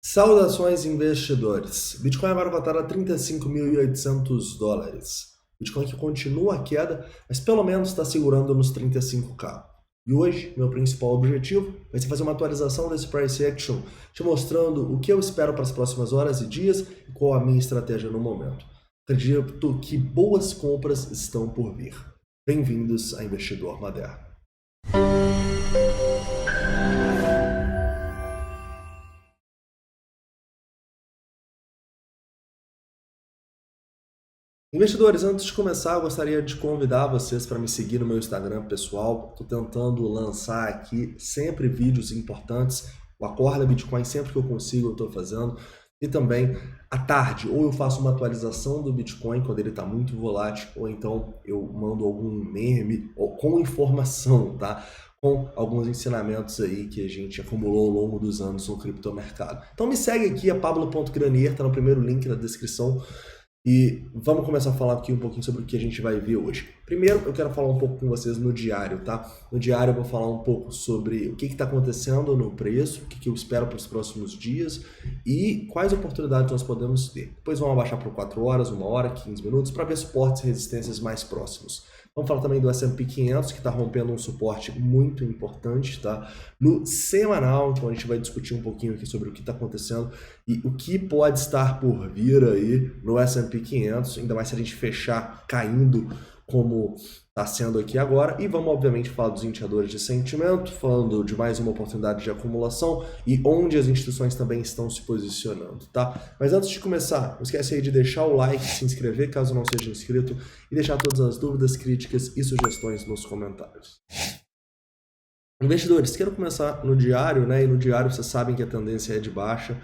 Saudações investidores. Bitcoin agora cotado a $35.800. Bitcoin que continua a queda, mas pelo menos está segurando nos 35k. E hoje, meu principal objetivo vai ser fazer uma atualização desse price action, te mostrando o que eu espero para as próximas horas e dias e qual a minha estratégia no momento. Acredito que boas compras estão por vir. Bem-vindos a Investidor Moderno. Investidores, antes de começar, eu gostaria de convidar vocês para me seguir no meu Instagram pessoal. Estou tentando lançar aqui sempre vídeos importantes. O Acorda Bitcoin, sempre que eu consigo, eu estou fazendo. E também, à tarde, ou eu faço uma atualização do Bitcoin quando ele está muito volátil, ou então eu mando algum meme ou com informação, tá? Com alguns ensinamentos aí que a gente acumulou ao longo dos anos no criptomercado. Então me segue aqui, é pablo.granier, está no primeiro link na descrição. E vamos começar a falar aqui um pouquinho sobre o que a gente vai ver hoje. Primeiro, eu quero falar um pouco com vocês no diário, tá? No diário eu vou falar um pouco sobre o que está acontecendo no preço, o que eu espero para os próximos dias e quais oportunidades nós podemos ter. Depois vamos abaixar para 4 horas, 1 hora, 15 minutos, para ver suportes e resistências mais próximos. Vamos falar também do S&P 500, que está rompendo um suporte muito importante, tá? No semanal, então a gente vai discutir um pouquinho aqui sobre o que está acontecendo e o que pode estar por vir aí no S&P 500, ainda mais se a gente fechar caindo como está sendo aqui agora. E vamos, obviamente, falar dos indicadores de sentimento, falando de mais uma oportunidade de acumulação e onde as instituições também estão se posicionando, tá? Mas antes de começar, não esquece aí de deixar o like, se inscrever caso não seja inscrito e deixar todas as dúvidas, críticas e sugestões nos comentários. Investidores, quero começar no diário, né? E no diário vocês sabem que a tendência é de baixa.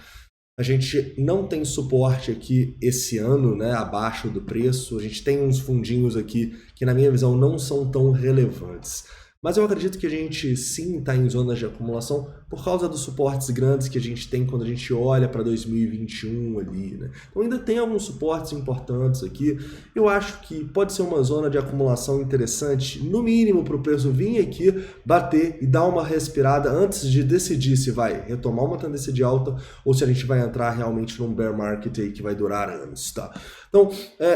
A gente não tem suporte aqui esse ano, né, abaixo do preço. A gente tem uns fundinhos aqui que, na minha visão, não são tão relevantes. Mas eu acredito que a gente sim está em zonas de acumulação por causa dos suportes grandes que a gente tem quando a gente olha para 2021 ali, né? Então ainda tem alguns suportes importantes aqui. Eu acho que pode ser uma zona de acumulação interessante, no mínimo para o preço vir aqui, bater e dar uma respirada antes de decidir se vai retomar uma tendência de alta ou se a gente vai entrar realmente num bear market aí que vai durar anos, tá? Então,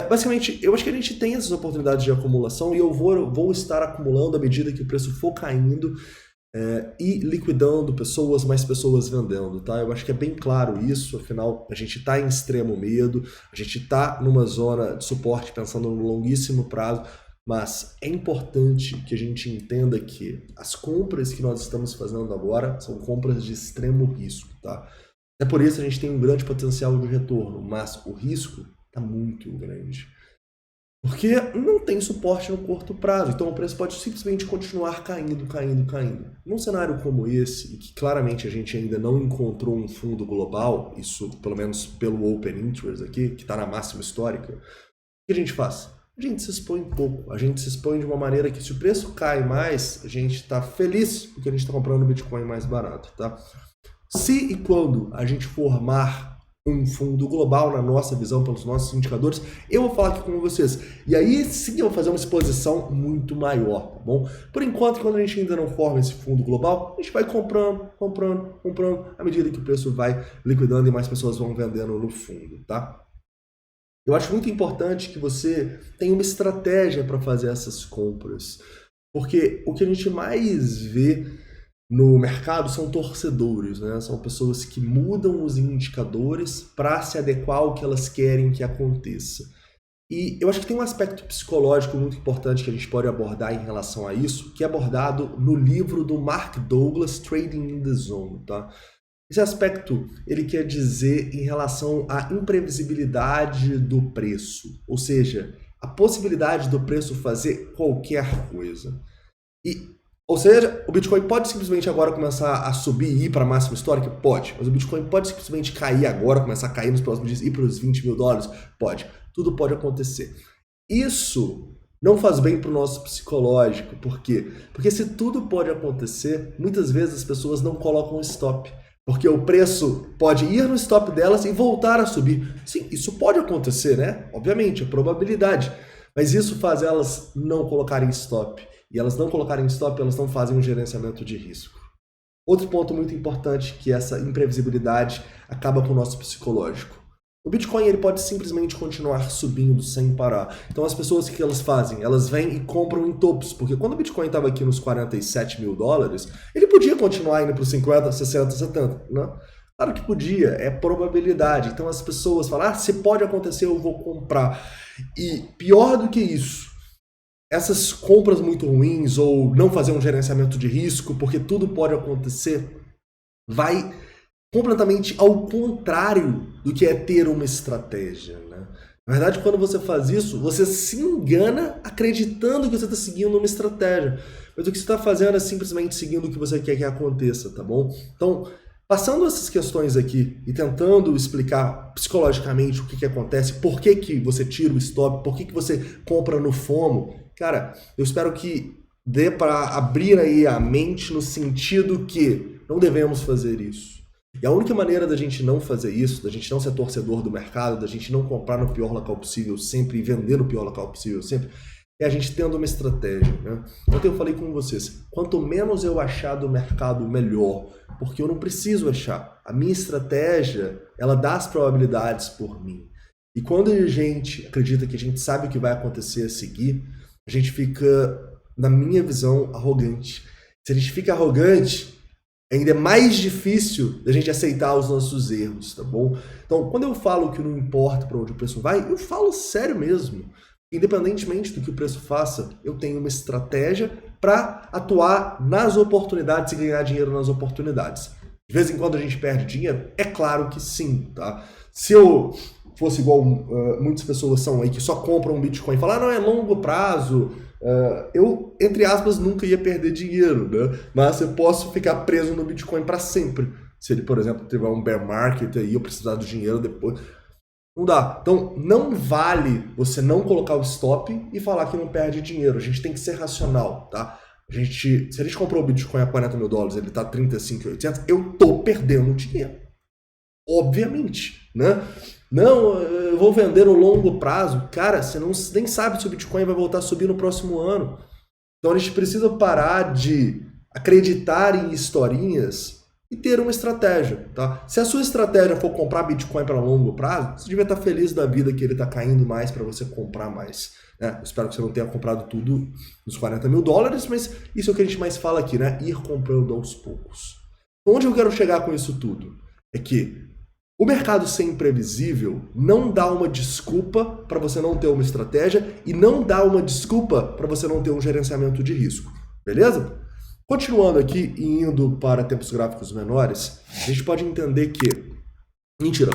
basicamente, eu acho que a gente tem essas oportunidades de acumulação e eu vou estar acumulando à medida que o preço for caindo e liquidando pessoas, mais pessoas vendendo, tá? Eu acho que é bem claro isso, afinal, a gente está em extremo medo, a gente está numa zona de suporte pensando no longuíssimo prazo, mas é importante que a gente entenda que as compras que nós estamos fazendo agora são compras de extremo risco, tá? É por isso que a gente tem um grande potencial de retorno, mas o risco está muito grande. Porque não tem suporte no curto prazo, então o preço pode simplesmente continuar caindo, caindo, caindo. Num cenário como esse, e que claramente a gente ainda não encontrou um fundo global, isso pelo menos pelo Open Interest aqui, que está na máxima histórica, o que a gente faz? A gente se expõe um pouco, a gente se expõe de uma maneira que se o preço cai mais, a gente está feliz porque a gente está comprando Bitcoin mais barato, tá? Se e quando a gente formar um fundo global na nossa visão, pelos nossos indicadores, eu vou falar aqui com vocês. E aí sim eu vou fazer uma exposição muito maior, tá bom? Por enquanto, quando a gente ainda não forma esse fundo global, a gente vai comprando, à medida que o preço vai liquidando e mais pessoas vão vendendo no fundo, tá? Eu acho muito importante que você tenha uma estratégia para fazer essas compras, porque o que a gente mais vê no mercado são torcedores, né? São pessoas que mudam os indicadores para se adequar ao que elas querem que aconteça. E eu acho que tem um aspecto psicológico muito importante que a gente pode abordar em relação a isso, que é abordado no livro do Mark Douglas, Trading in the Zone, tá? Esse aspecto, ele quer dizer em relação à imprevisibilidade do preço, ou seja, a possibilidade do preço fazer qualquer coisa. Ou seja, o Bitcoin pode simplesmente agora começar a subir e ir para a máxima histórica? Pode. Mas o Bitcoin pode simplesmente cair agora, começar a cair nos próximos dias e ir para os $20 mil? Pode. Tudo pode acontecer. Isso não faz bem para o nosso psicológico. Por quê? Porque se tudo pode acontecer, muitas vezes as pessoas não colocam stop. Porque o preço pode ir no stop delas e voltar a subir. Sim, isso pode acontecer, né? Obviamente, é probabilidade. Mas isso faz elas não colocarem stop. E elas não colocarem stop, elas não fazem um gerenciamento de risco. Outro ponto muito importante que essa imprevisibilidade acaba com o nosso psicológico. O Bitcoin ele pode simplesmente continuar subindo sem parar. Então as pessoas o que elas fazem? Elas vêm e compram em topos, porque quando o Bitcoin estava aqui nos 47 mil dólares, ele podia continuar indo para os 50, 60, 70, né? Claro que podia, é probabilidade. Então as pessoas falam, se pode acontecer, eu vou comprar. E pior do que isso, essas compras muito ruins ou não fazer um gerenciamento de risco, porque tudo pode acontecer, vai completamente ao contrário do que é ter uma estratégia, né? Na verdade, quando você faz isso, você se engana acreditando que você está seguindo uma estratégia. Mas o que você está fazendo é simplesmente seguindo o que você quer que aconteça, tá bom? Então, passando essas questões aqui e tentando explicar psicologicamente o que acontece, por que você tira o stop, por que você compra no FOMO, cara, eu espero que dê para abrir aí a mente no sentido que não devemos fazer isso. E a única maneira da gente não fazer isso, da gente não ser torcedor do mercado, da gente não comprar no pior local possível sempre e vender no pior local possível sempre, é a gente tendo uma estratégia, né? Ontem eu falei com vocês, quanto menos eu achar do mercado, melhor, porque eu não preciso achar. A minha estratégia, ela dá as probabilidades por mim. E quando a gente acredita que a gente sabe o que vai acontecer a seguir, a gente fica, na minha visão, arrogante. Se a gente fica arrogante, ainda é mais difícil da gente aceitar os nossos erros, tá bom? Então, quando eu falo que não importa para onde o preço vai, eu falo sério mesmo. Independentemente do que o preço faça, eu tenho uma estratégia para atuar nas oportunidades e ganhar dinheiro nas oportunidades. De vez em quando a gente perde dinheiro? É claro que sim, tá? Se eu fosse igual muitas pessoas são aí que só compram Bitcoin e falam, não, é longo prazo, eu, entre aspas, nunca ia perder dinheiro, né? Mas eu posso ficar preso no Bitcoin para sempre. Se ele, por exemplo, tiver um bear market aí, eu precisar do dinheiro depois. Não dá. Então, não vale você não colocar o stop e falar que não perde dinheiro. A gente tem que ser racional, tá? Se a gente comprou o Bitcoin a 40 mil dólares, ele tá 35.800, eu tô perdendo dinheiro. Obviamente, né? Não, eu vou vender no longo prazo. Cara, você nem sabe se o Bitcoin vai voltar a subir no próximo ano. Então a gente precisa parar de acreditar em historinhas e ter uma estratégia, tá? Se a sua estratégia for comprar Bitcoin para longo prazo, você devia estar feliz da vida que ele está caindo mais para você comprar mais, né? Eu espero que você não tenha comprado tudo nos 40 mil dólares, mas isso é o que a gente mais fala aqui, né? Ir comprando aos poucos. Onde eu quero chegar com isso tudo? É que o mercado ser imprevisível não dá uma desculpa para você não ter uma estratégia e não dá uma desculpa para você não ter um gerenciamento de risco, beleza? Continuando aqui e indo para tempos gráficos menores, a gente pode entender que,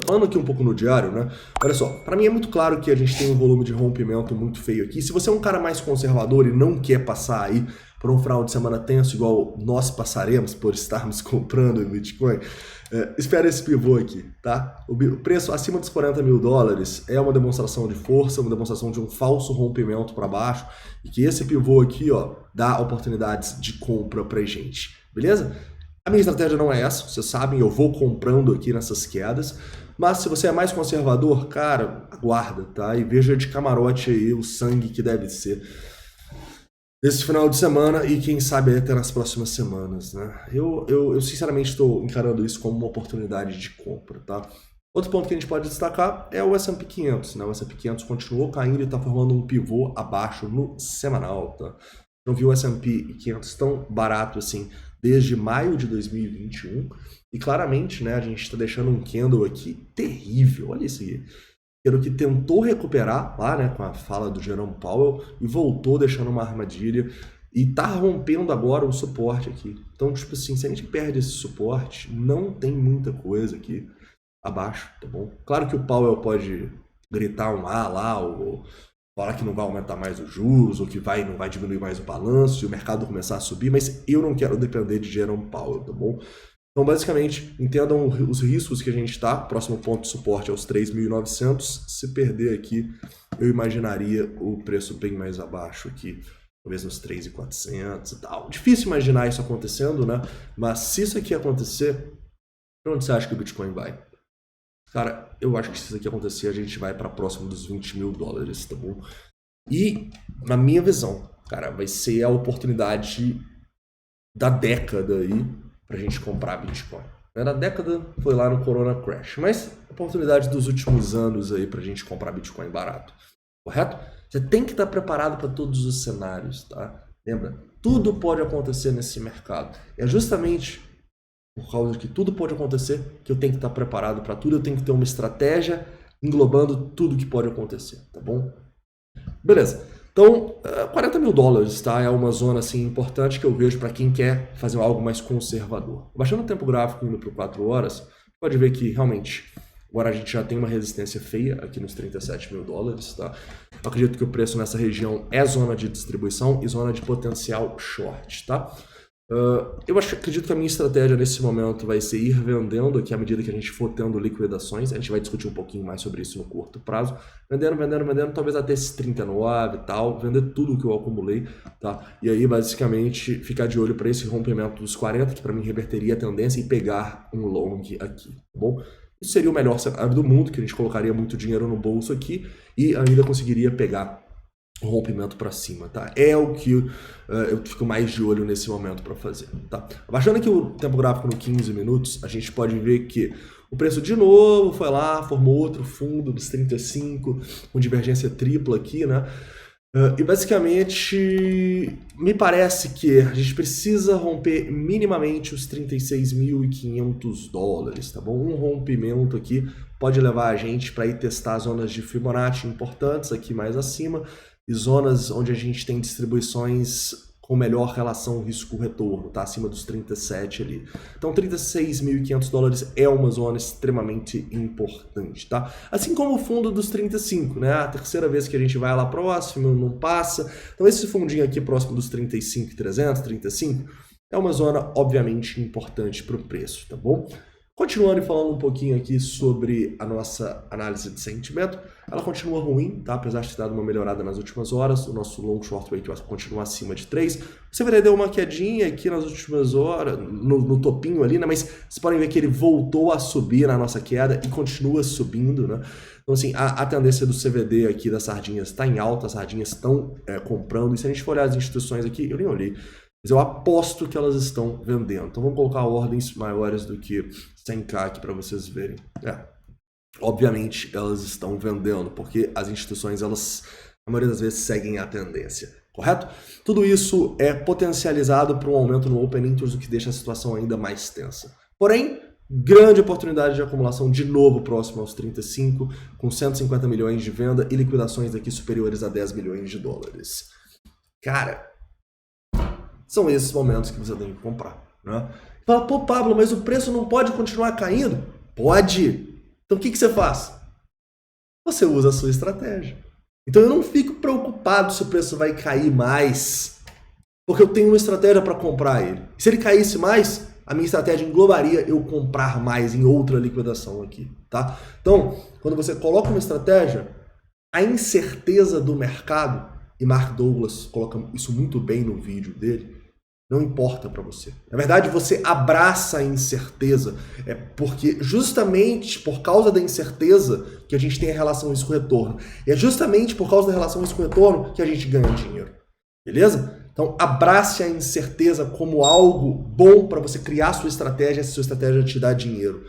falando aqui um pouco no diário, né? Olha só, para mim é muito claro que a gente tem um volume de rompimento muito feio aqui. Se você é um cara mais conservador e não quer passar aí por um final de semana tenso igual nós passaremos por estarmos comprando em Bitcoin, espera esse pivô aqui, tá? O preço acima dos 40 mil dólares é uma demonstração de força, uma demonstração de um falso rompimento para baixo e que esse pivô aqui, ó, dá oportunidades de compra pra gente, beleza? A minha estratégia não é essa, vocês sabem, eu vou comprando aqui nessas quedas, mas se você é mais conservador, cara, aguarda, tá? E veja de camarote aí o sangue que deve ser esse final de semana e quem sabe até nas próximas semanas, né? Eu sinceramente estou encarando isso como uma oportunidade de compra, tá? Outro ponto que a gente pode destacar é o S&P 500, né? O S&P 500 continuou caindo e está formando um pivô abaixo no semanal, tá? Não vi o S&P 500 tão barato assim desde maio de 2021 e claramente, né, a gente está deixando um candle aqui terrível, olha isso aí. Que tentou recuperar lá, né, com a fala do Jerome Powell e voltou deixando uma armadilha e tá rompendo agora o suporte aqui. Então, tipo assim, se a gente perde esse suporte, não tem muita coisa aqui abaixo, tá bom? Claro que o Powell pode gritar um A lá, ou falar que não vai aumentar mais os juros, ou que não vai diminuir mais o balanço e o mercado começar a subir, mas eu não quero depender de Jerome Powell, tá bom? Então, basicamente, entendam os riscos que a gente está. Próximo ponto de suporte é os 3.900. Se perder aqui, eu imaginaria o preço bem mais abaixo aqui, talvez nos 3.400 e tal. Difícil imaginar isso acontecendo, né? Mas se isso aqui acontecer, para onde você acha que o Bitcoin vai? Cara, eu acho que se isso aqui acontecer, a gente vai para próximo dos 20 mil dólares, tá bom? E, na minha visão, cara, vai ser a oportunidade da década aí para a gente comprar Bitcoin. Na década foi lá no Corona Crash, mas oportunidade dos últimos anos aí para a gente comprar Bitcoin barato, correto? Você tem que estar preparado para todos os cenários, tá? Lembra? Tudo pode acontecer nesse mercado. É justamente por causa de que tudo pode acontecer que eu tenho que estar preparado para tudo, eu tenho que ter uma estratégia englobando tudo que pode acontecer, tá bom? Beleza. Então, 40 mil dólares, tá? É uma zona assim, importante que eu vejo para quem quer fazer algo mais conservador. Baixando o tempo gráfico indo para 4 horas, pode ver que realmente agora a gente já tem uma resistência feia aqui nos 37 mil dólares, tá? Eu acredito que o preço nessa região é zona de distribuição e zona de potencial short, tá? Eu acredito que a minha estratégia nesse momento vai ser ir vendendo aqui à medida que a gente for tendo liquidações. A gente vai discutir um pouquinho mais sobre isso no curto prazo. Vendendo, talvez até esses 39 e tal. Vender tudo que eu acumulei, tá? E aí, basicamente, ficar de olho para esse rompimento dos 40, que para mim reverteria a tendência, e pegar um long aqui, tá bom? Isso seria o melhor cenário do mundo, que a gente colocaria muito dinheiro no bolso aqui e ainda conseguiria pegar um rompimento para cima, tá? É o que eu fico mais de olho nesse momento para fazer, tá? Abaixando aqui o tempo gráfico no 15 minutos, a gente pode ver que o preço de novo foi lá, formou outro fundo dos 35, com divergência tripla aqui, né? E basicamente, me parece que a gente precisa romper minimamente os 36.500 dólares, tá bom? Um rompimento aqui pode levar a gente para ir testar zonas de Fibonacci importantes aqui mais acima, e zonas onde a gente tem distribuições com melhor relação risco-retorno, tá? Acima dos 37 ali. Então 36.500 dólares é uma zona extremamente importante, tá? Assim como o fundo dos 35, né? A terceira vez que a gente vai lá próximo, não passa. Então esse fundinho aqui próximo dos 35.300, 35, é uma zona obviamente importante para o preço, tá bom? Continuando e falando um pouquinho aqui sobre a nossa análise de sentimento, ela continua ruim, tá? Apesar de ter dado uma melhorada nas últimas horas, o nosso long short rate continua acima de 3. Você vê, deu uma quedinha aqui nas últimas horas, no topinho ali, né? Mas vocês podem ver que ele voltou a subir na nossa queda e continua subindo, né? Então, assim, a tendência do CVD aqui das sardinhas está em alta, as sardinhas estão comprando, e se a gente for olhar as instituições aqui, eu nem olhei, mas eu aposto que elas estão vendendo. Então vamos colocar ordens maiores do que 100k aqui para vocês verem. Obviamente elas estão vendendo, porque as instituições, elas, a maioria das vezes, seguem a tendência, correto? Tudo isso é potencializado por um aumento no Open Interest, o que deixa a situação ainda mais tensa. Porém, grande oportunidade de acumulação de novo próximo aos 35, com 150 milhões de venda e liquidações daqui superiores a 10 milhões de dólares. Cara, são esses momentos que você tem que comprar, né? Fala, pô, Pablo, mas o preço não pode continuar caindo? Pode! Então o que você faz? Você usa a sua estratégia. Então eu não fico preocupado se o preço vai cair mais, porque eu tenho uma estratégia para comprar ele. Se ele caísse mais, a minha estratégia englobaria eu comprar mais em outra liquidação aqui, tá? Então, quando você coloca uma estratégia, a incerteza do mercado, e Mark Douglas coloca isso muito bem no vídeo dele, não importa para você. Na verdade, você abraça a incerteza, porque justamente por causa da incerteza que a gente tem a relação risco-retorno. E é justamente por causa da relação risco-retorno que a gente ganha dinheiro. Beleza? Então, abrace a incerteza como algo bom para você criar sua estratégia, se sua estratégia te dá dinheiro.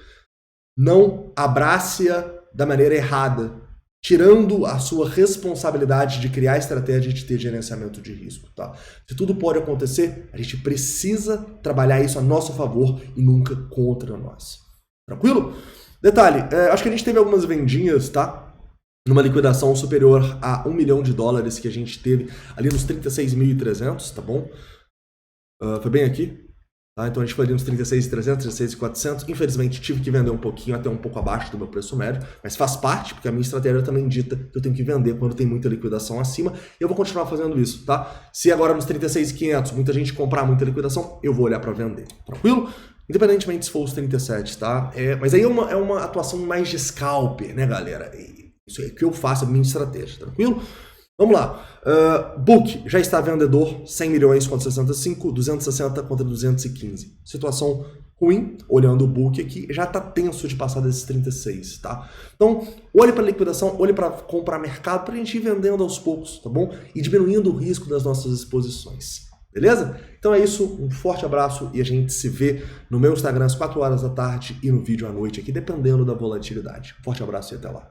Não abrace-a da maneira errada, tirando a sua responsabilidade de criar estratégia e de ter gerenciamento de risco, tá? Se tudo pode acontecer, a gente precisa trabalhar isso a nosso favor e nunca contra nós. Tranquilo? Detalhe, acho que a gente teve algumas vendinhas, tá? Numa liquidação superior a 1 milhão de dólares que a gente teve ali nos 36.300, tá bom? Foi bem aqui. Tá? Então a gente foi ali nos 36.300, 36.400. Infelizmente tive que vender um pouquinho, até um pouco abaixo do meu preço médio, mas faz parte, porque a minha estratégia também dita que eu tenho que vender quando tem muita liquidação acima, e eu vou continuar fazendo isso, tá? Se agora nos 36.500 muita gente comprar muita liquidação, eu vou olhar para vender, tranquilo? Independentemente se for os 37, tá? Mas aí é uma atuação mais de scalper, né, galera? Isso é que eu faço, a minha estratégia, tranquilo? Vamos lá. Book já está vendedor, 100 milhões contra 65, 260 contra 215. Situação ruim, olhando o book aqui, já está tenso de passar desses 36, tá? Então, olhe para liquidação, olhe para comprar mercado, para a gente ir vendendo aos poucos, tá bom? E diminuindo o risco das nossas exposições. Beleza? Então é isso, um forte abraço e a gente se vê no meu Instagram às 4 horas da tarde e no vídeo à noite aqui, dependendo da volatilidade. Um forte abraço e até lá.